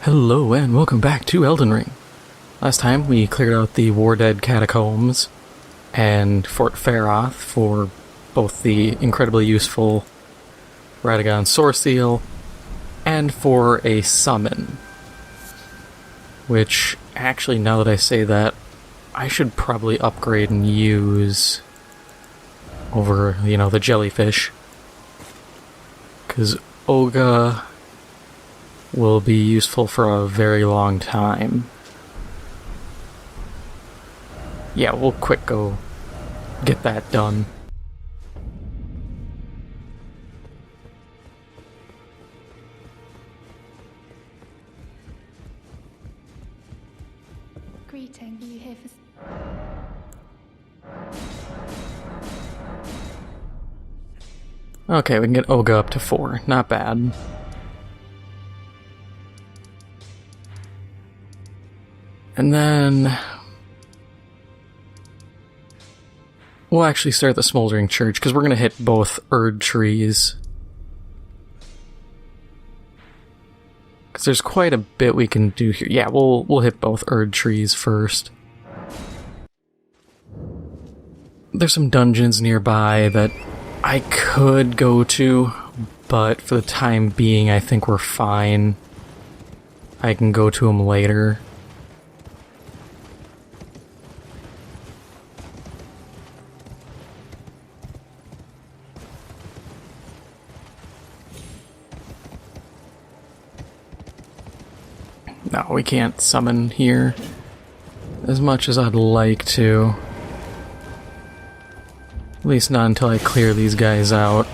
Hello and welcome back to Elden Ring. Last time we cleared out the War-Dead Catacombs and Fort Faroth for both the incredibly useful Radagon Source Seal and for a summon. Which, actually, now that I say that, I should probably upgrade and use over, the jellyfish. Because Ooga will be useful for a very long time. Yeah, we'll quick go get that done. Greeting, are you here for... Okay, we can get Ooga up to 4. Not bad. And then we'll actually start the Smoldering Church, because we're going to hit both Erdtrees. Because there's quite a bit we can do here. Yeah, we'll hit both Erdtrees first. There's some dungeons nearby that I could go to, but for the time being, I think we're fine. I can go to them later. No, we can't summon here as much as I'd like to. At least not until I clear these guys out.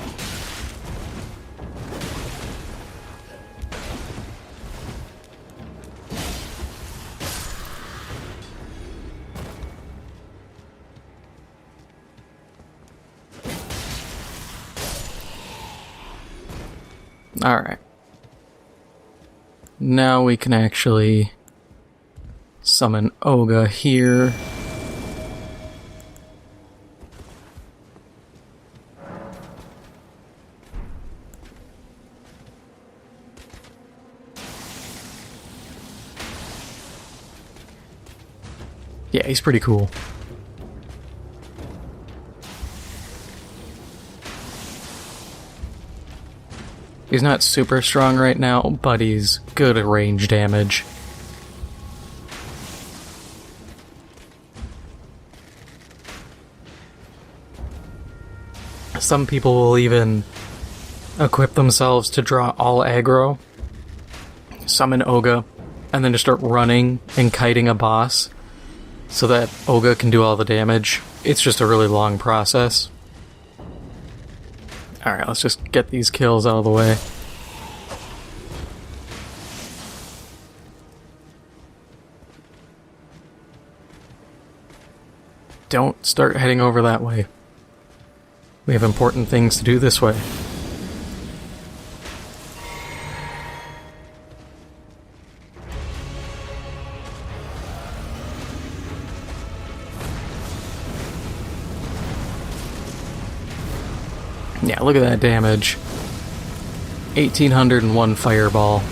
Alright. Now we can actually summon Ooga here. Yeah, he's pretty cool. He's not super strong right now, but he's good at range damage. Some people will even equip themselves to draw all aggro, summon Ooga, and then just start running and kiting a boss so that Ooga can do all the damage. It's just a really long process. Alright, let's just get these kills out of the way. Don't start heading over that way. We have important things to do this way. Yeah, look at that damage. 1801 fireball.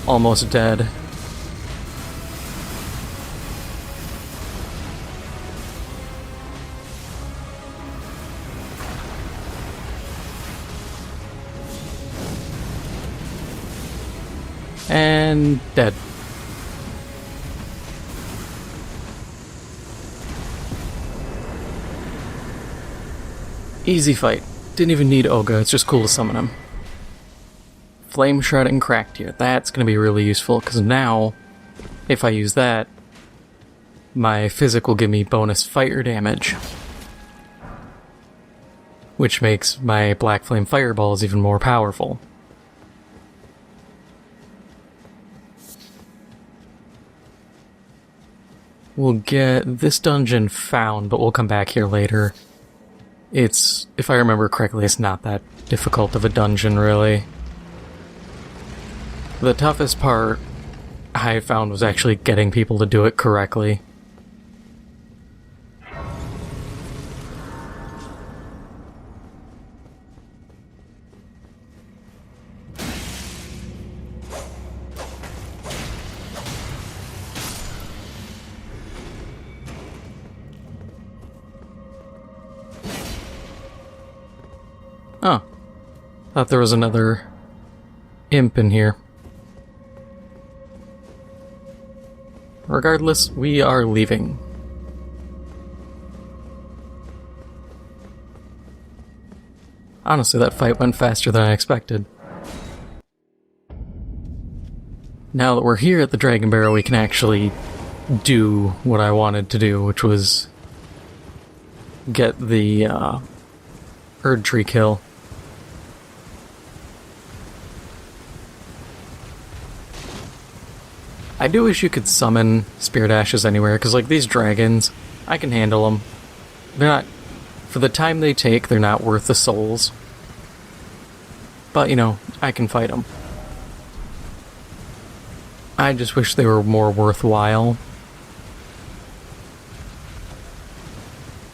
Almost dead. And dead. Easy fight. Didn't even need Ooga, it's just cool to summon him. Flame Shroud and Cracked here. That's going to be really useful, because now, if I use that, my physic will give me bonus fire damage. Which makes my Black Flame Fireballs even more powerful. We'll get this dungeon found, but we'll come back here later. It's, if I remember correctly, it's not that difficult of a dungeon, really. The toughest part I found was actually getting people to do it correctly. Thought there was another imp in here. Regardless, we are leaving. Honestly, that fight went faster than I expected. Now that we're here at the Dragon Barrow, we can actually do what I wanted to do, which was get the Erdtree kill. I do wish you could summon Spirit Ashes anywhere, because like these dragons, I can handle them. They're not, for the time they take, they're not worth the souls. But, you know, I can fight them. I just wish they were more worthwhile.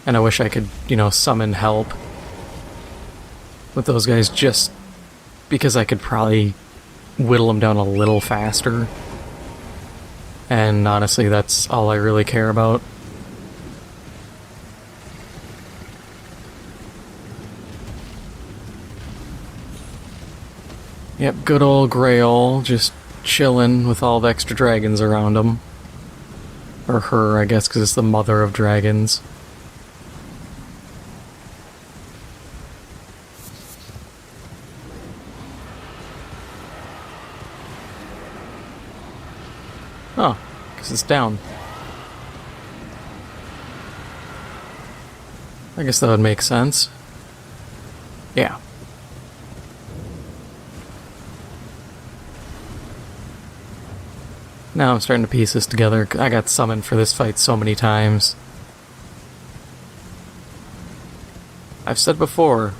And I wish I could, you know, summon help with those guys just because I could probably whittle them down a little faster. And honestly, that's all I really care about. Yep, good old Greyoll, just chilling with all the extra dragons around him. Or her, I guess, because it's the mother of dragons. Oh, because it's down. I guess that would make sense. Yeah. Now I'm starting to piece this together. I got summoned for this fight so many times. I've said before,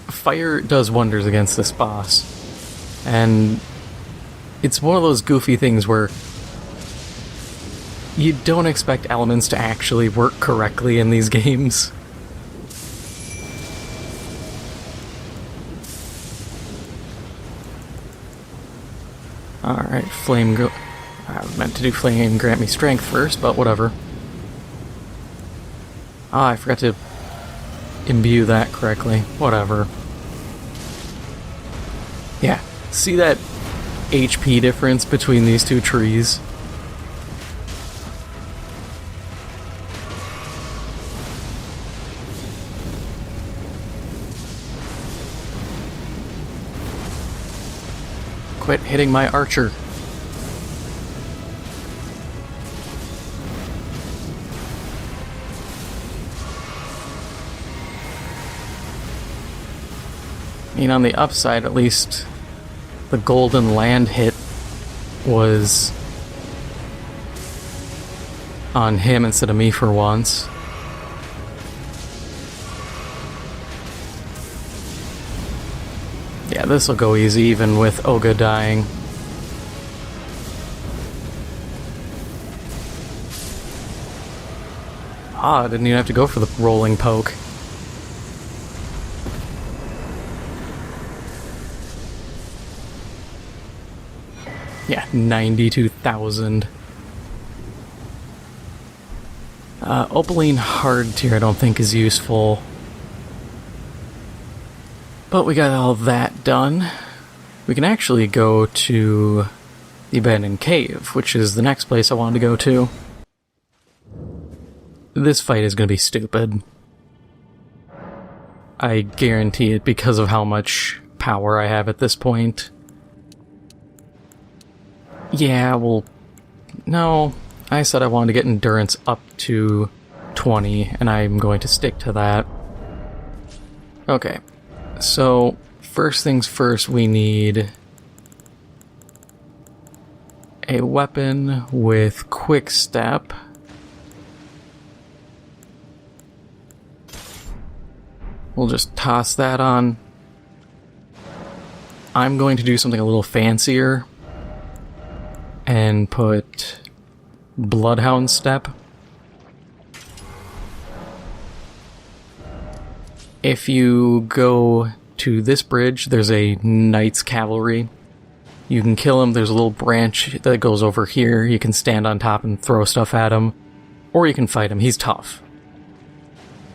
fire does wonders against this boss. And it's one of those goofy things where you don't expect elements to actually work correctly in these games. Alright, I meant to do flame grant me strength first, but whatever. Ah, I forgot to imbue that correctly. Whatever. Yeah, see that HP difference between these two trees? Quit hitting my archer. I mean, on the upside, at least, the golden land hit was on him instead of me for once. Yeah, this will go easy even with Ooga dying. Ah, I didn't even have to go for the rolling poke. Yeah, 92,000. Opaline hard tier I don't think is useful. But we got all that done. We can actually go to the Abandoned Cave, which is the next place I wanted to go to. This fight is going to be stupid. I guarantee it because of how much power I have at this point. Yeah, well, no. I said I wanted to get endurance up to 20, and I'm going to stick to that. Okay. So, first things first, we need a weapon with quick step. We'll just toss that on. I'm going to do something a little fancier and put Bloodhound Step. If you go to this bridge, there's a Knight's Cavalry. You can kill him. There's a little branch that goes over here. You can stand on top and throw stuff at him. Or you can fight him. He's tough.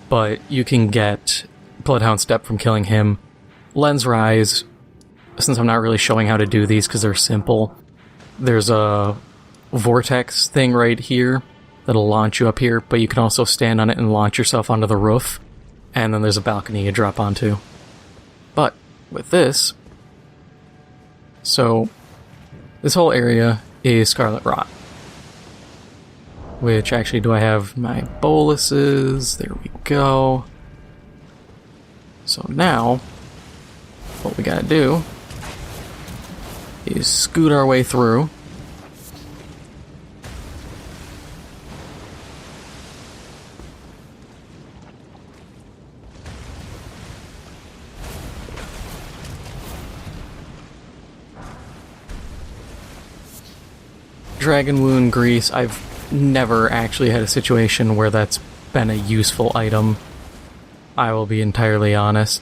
But you can get Bloodhound Step from killing him. Lens Rise, since I'm not really showing how to do these because they're simple, there's a vortex thing right here that'll launch you up here, but you can also stand on it and launch yourself onto the roof, and then there's a balcony you drop onto. But with this, so this whole area is Scarlet Rot. Which, actually, do I have my boluses? There we go. So now, what we gotta do is scoot our way through. Dragon Wound Grease, I've never actually had a situation where that's been a useful item. I will be entirely honest.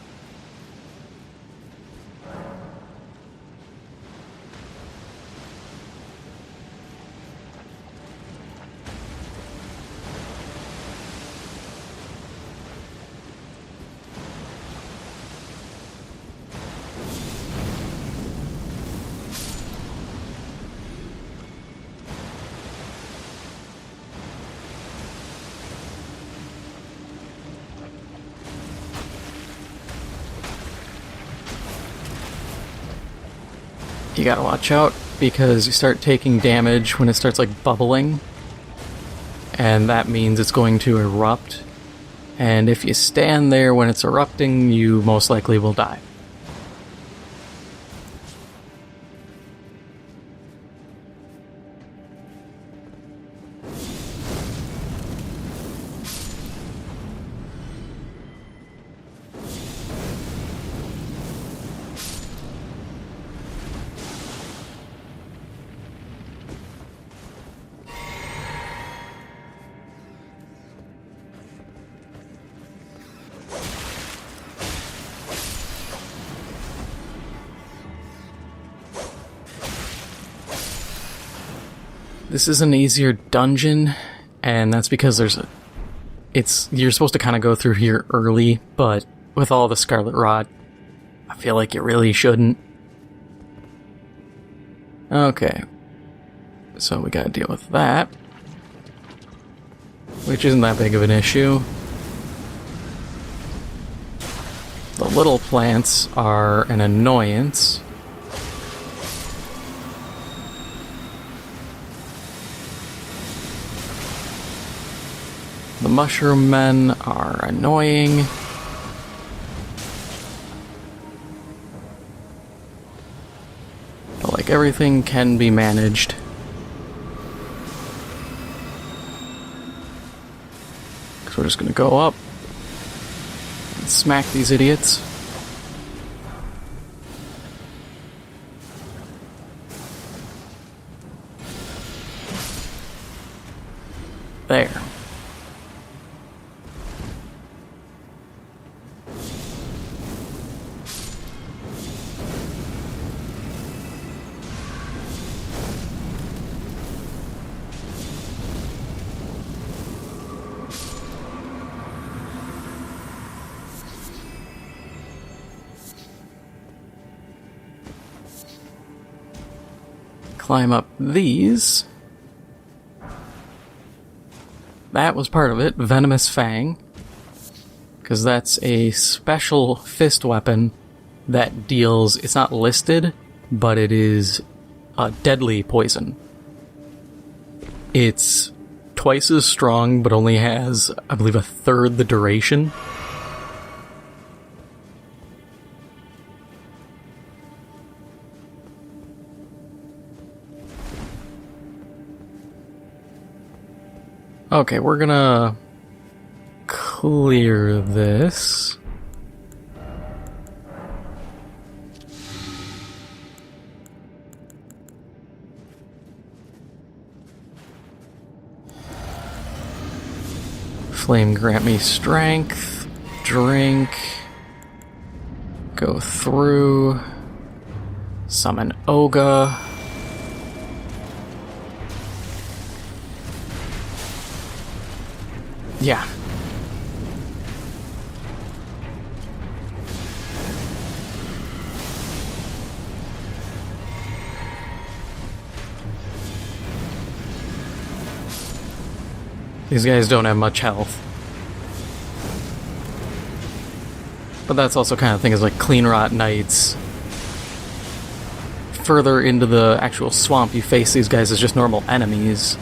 You gotta watch out, because you start taking damage when it starts like bubbling, and that means it's going to erupt, and if you stand there when it's erupting, you most likely will die. This is an easier dungeon, and that's because you're supposed to kind of go through here early, but with all the Scarlet Rot, I feel like you really shouldn't. Okay. So we gotta deal with that, which isn't that big of an issue. The little plants are an annoyance. The mushroom men are annoying. But like, everything can be managed. So we're just gonna go up and smack these idiots. There. Climb up these. That was part of it, Venomous Fang. Because that's a special fist weapon that deals, it's not listed, but it is a deadly poison. It's twice as strong, but only has, I believe, a third the duration. Okay, we're gonna clear this. Flame grant me strength. Drink. Go through. Summon Ooga. Yeah. These guys don't have much health. But that's also kind of thing is like Clean Rot Knights. Further into the actual swamp, you face these guys as just normal enemies.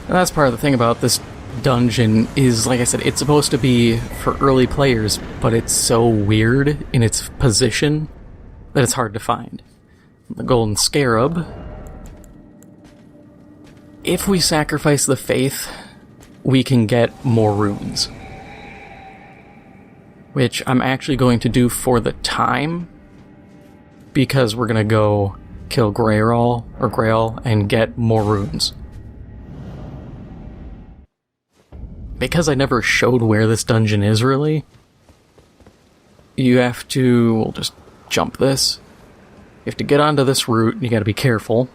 And that's part of the thing about this dungeon is, like I said, it's supposed to be for early players, but it's so weird in its position that it's hard to find. The Golden Scarab. If we sacrifice the faith, we can get more runes. Which I'm actually going to do for the time, because we're going to go kill Greyoll and get more runes. Because I never showed where this dungeon is, really, you have to... we'll just jump this. You have to get onto this route, and you gotta be careful.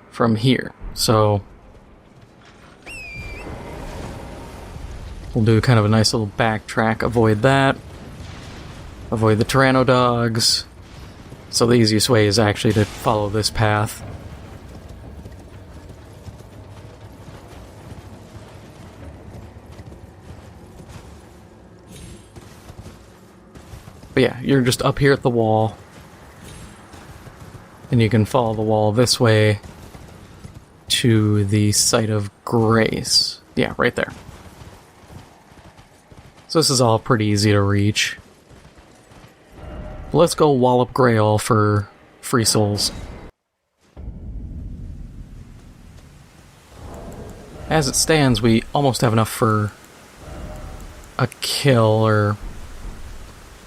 From here. So... we'll do kind of a nice little backtrack, avoid that. Avoid the Tyranno dogs. So the easiest way is actually to follow this path. But yeah, you're just up here at the wall. And you can follow the wall this way to the site of grace. Yeah, right there. So this is all pretty easy to reach. Let's go wallop Grail for free souls. As it stands, we almost have enough for a kill or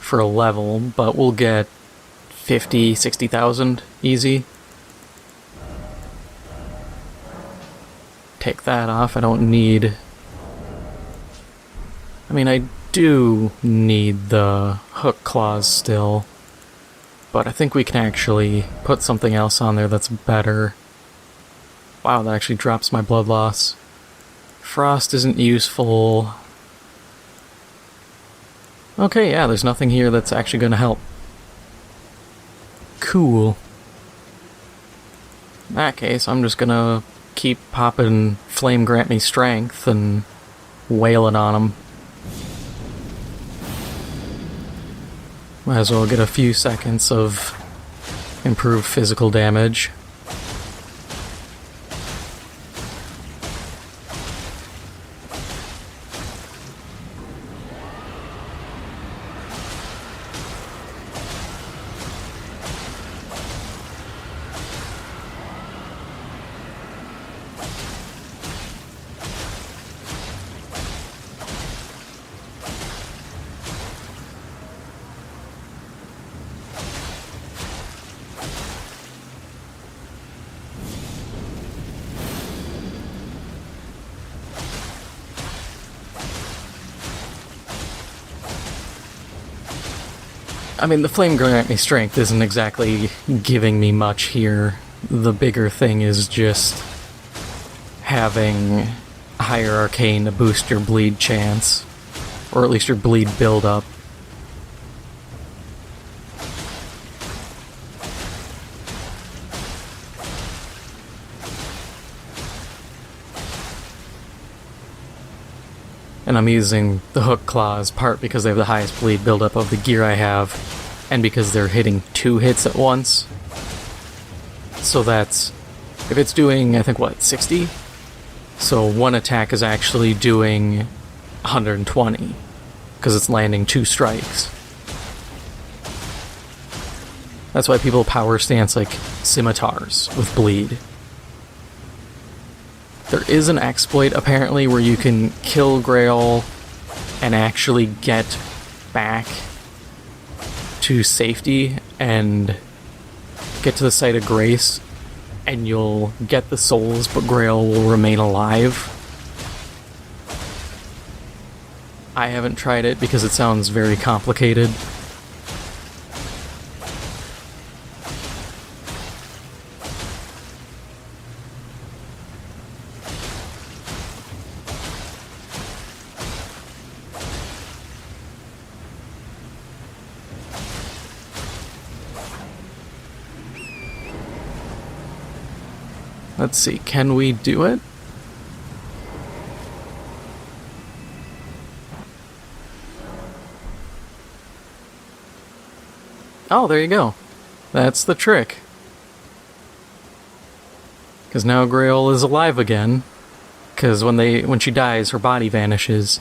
for a level, but we'll get 50, 60,000 easy. Take that off. I don't need... I mean, I do need the hook claws still. But I think we can actually put something else on there that's better. Wow, that actually drops my blood loss. Frost isn't useful. Okay, yeah, there's nothing here that's actually going to help. Cool. In that case, I'm just going to keep popping Flame Grant Me Strength and wailing on them. Might as well get a few seconds of improved physical damage. I mean, the Flame Grant Me Strength isn't exactly giving me much here. The bigger thing is just having higher arcane to boost your bleed chance, or at least your bleed build-up. And I'm using the hook claws, part because they have the highest bleed buildup of the gear I have, and because they're hitting 2 hits at once. So that's... if it's doing, I think, what, 60? So one attack is actually doing 120, because it's landing 2 strikes. That's why people power stance like scimitars with bleed. There is an exploit, apparently, where you can kill Grail and actually get back to safety and get to the site of grace, and you'll get the souls, but Grail will remain alive. I haven't tried it because it sounds very complicated. Let's see, can we do it? Oh, there you go. That's the trick. Because now Greyoll is alive again. Because when she dies, her body vanishes.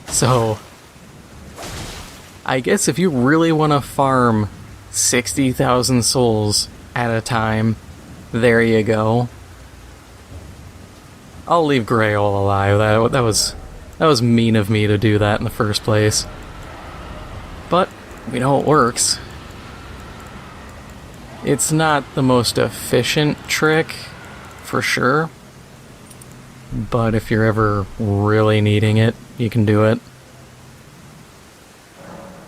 So, I guess if you really want to farm 60,000 souls at a time, there you go. I'll leave Greyoll alive. That was mean of me to do that in the first place. But we know it works. It's not the most efficient trick, for sure. But if you're ever really needing it, you can do it.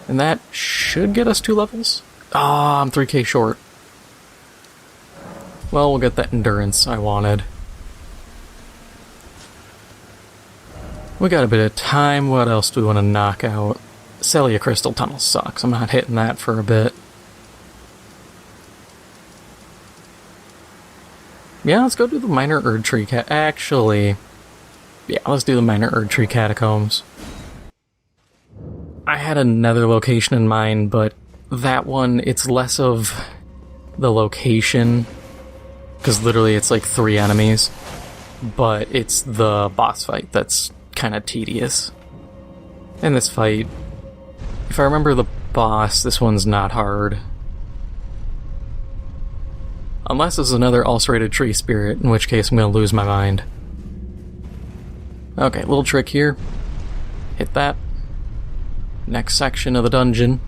And that should get us 2 levels. Ah, I'm 3k short. Well, we'll get that endurance I wanted. We got a bit of time. What else do we want to knock out? Celia Crystal Tunnel sucks. I'm not hitting that for a bit. Yeah, let's go do the minor Erdtree actually, yeah, let's do the minor Erdtree Catacombs. I had another location in mind, but that one, it's less of the location, because literally it's like 3 enemies, but it's the boss fight that's kind of tedious. In this fight, if I remember the boss, this one's not hard. Unless it's another ulcerated tree spirit, in which case I'm going to lose my mind. Okay, little trick here. Hit that. Next section of the dungeon.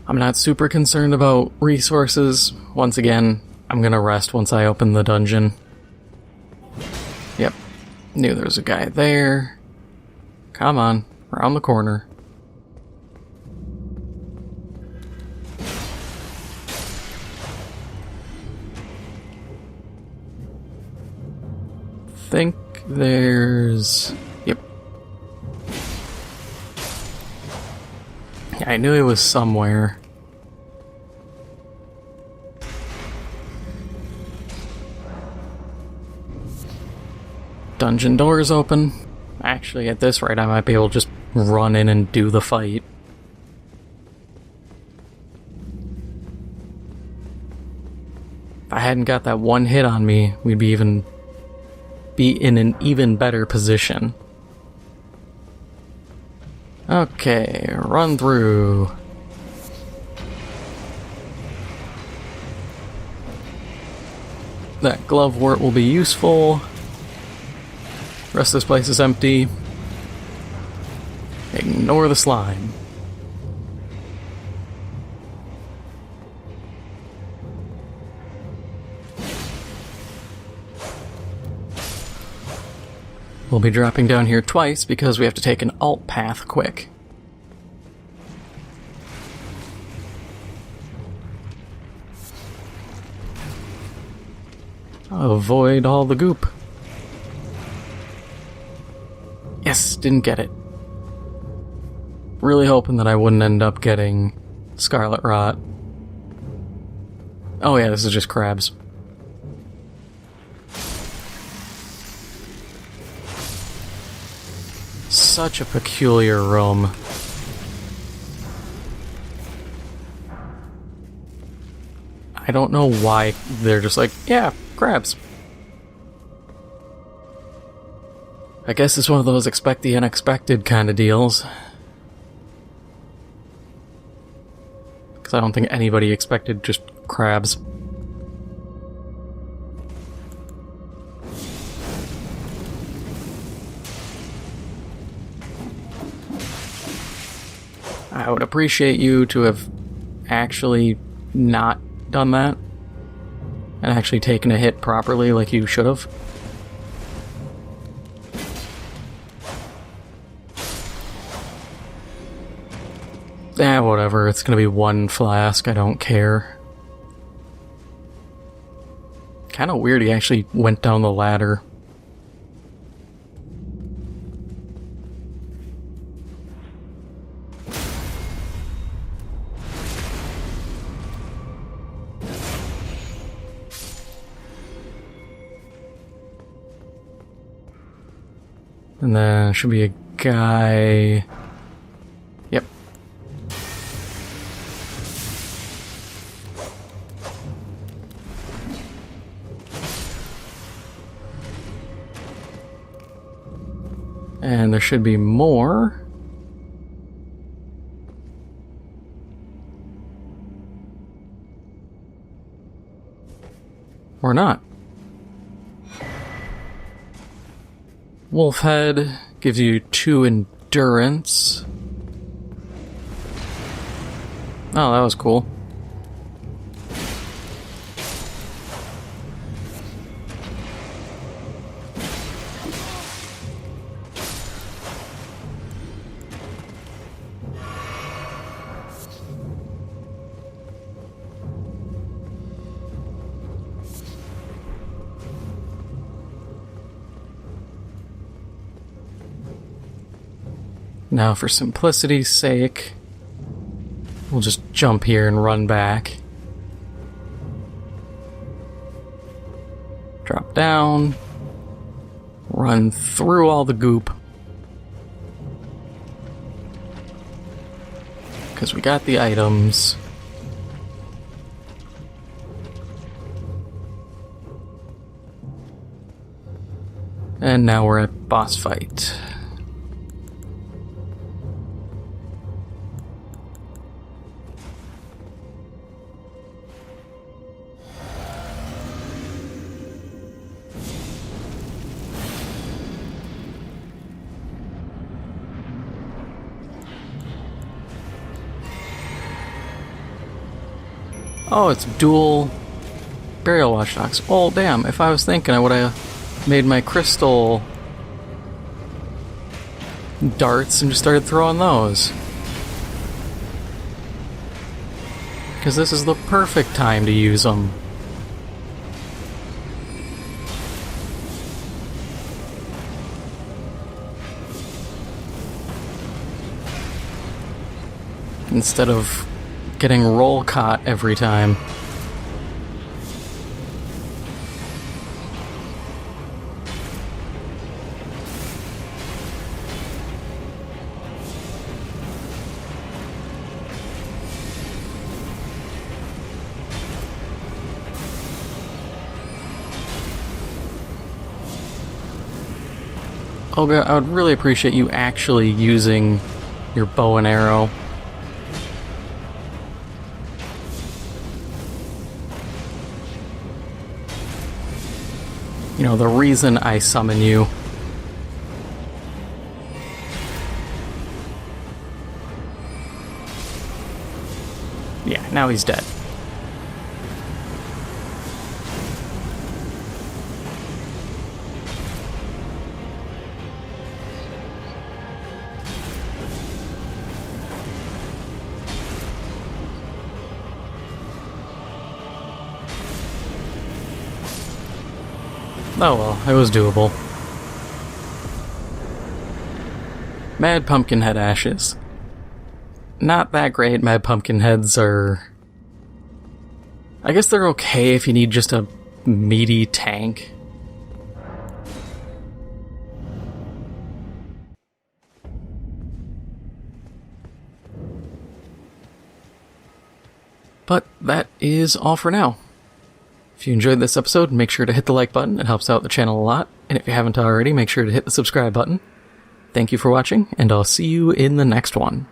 I'm not super concerned about resources. Once again, I'm gonna rest once I open the dungeon. Yep. Knew there was a guy there. Come on, around the corner. Think there's... Yep. I knew it was somewhere. Dungeon doors open. Actually, at this rate, I might be able to just run in and do the fight. If I hadn't got that one hit on me, we'd be in an even better position. Okay, run through. That glove wort will be useful. Rest of this place is empty. Ignore the slime. We'll be dropping down here twice because we have to take an alt path quick. Avoid all the goop. Yes, didn't get it. Really hoping that I wouldn't end up getting Scarlet Rot. Oh yeah, this is just crabs. Such a peculiar room. I don't know why they're just like, yeah, crabs. I guess it's one of those expect the unexpected kind of deals. Because I don't think anybody expected just crabs. I would appreciate you to have actually not done that. And actually taken a hit properly like you should have. Whatever. It's gonna be one flask. I don't care. Kind of weird he actually went down the ladder. And then there should be a guy... Yep. And there should be more. Or not. Wolf Head gives you 2 endurance. Oh, that was cool. Now, for simplicity's sake, we'll just jump here and run back. Drop down. Run through all the goop. Because we got the items. And now we're at boss fight. Oh, it's dual burial watchdogs. Oh, damn. If I was thinking, I would have made my crystal darts and just started throwing those. Because this is the perfect time to use them. Instead of getting roll caught every time. Ogha, I would really appreciate you actually using your bow and arrow. You know, the reason I summon you. Yeah, now he's dead. Oh well, it was doable. Mad Pumpkinhead ashes. Not that great. Mad Pumpkinheads are... I guess they're okay if you need just a meaty tank. But that is all for now. If you enjoyed this episode, make sure to hit the like button. It helps out the channel a lot. And if you haven't already, make sure to hit the subscribe button. Thank you for watching, and I'll see you in the next one.